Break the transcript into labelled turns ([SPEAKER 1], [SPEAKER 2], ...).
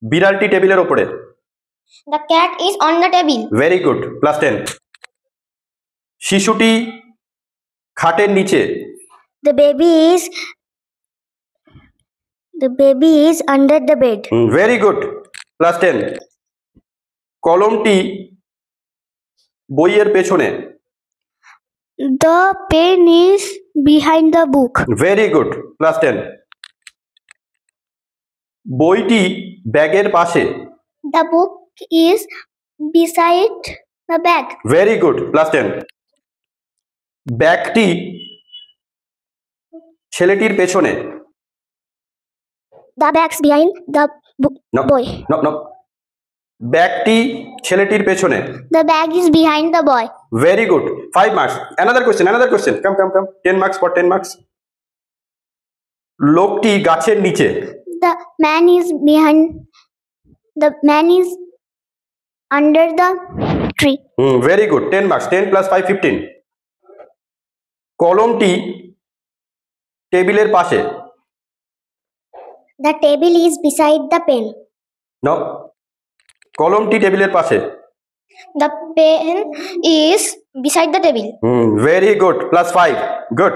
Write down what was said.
[SPEAKER 1] বিড়ালটি টেবিলের ওপরে।
[SPEAKER 2] The cat is on the table.
[SPEAKER 1] Very good, +10। শিশুটি খাটের নিচে।
[SPEAKER 2] The baby is under the bed.
[SPEAKER 1] Very good, +10। কলমটি বইয়ের পেছনে।
[SPEAKER 2] The pen is behind the book.
[SPEAKER 1] Very good, +10। বইটি ব্যাগের পাশে।
[SPEAKER 2] The book is beside the bag.
[SPEAKER 1] Very good, +10। ব্যাগটি ছেলেটির পেছনে।
[SPEAKER 2] The bag's behind the boy.
[SPEAKER 1] No, ব্যাগটি ছেলেটির পেছনে।
[SPEAKER 2] The bag is behind the boy.
[SPEAKER 1] Very good. 5 marks. Another question. Come. 10 marks for 10 marks. লোকটি গাছের নিচে।
[SPEAKER 2] The man is under the tree.
[SPEAKER 1] Very good. 10 marks. 10 plus 5, 15. কলমটি টেবিলের পাশে।
[SPEAKER 2] The table is beside the pen.
[SPEAKER 1] No. কলমটি টেবিলের পাশে।
[SPEAKER 2] The pen is beside the table.
[SPEAKER 1] Very good. +5. Good.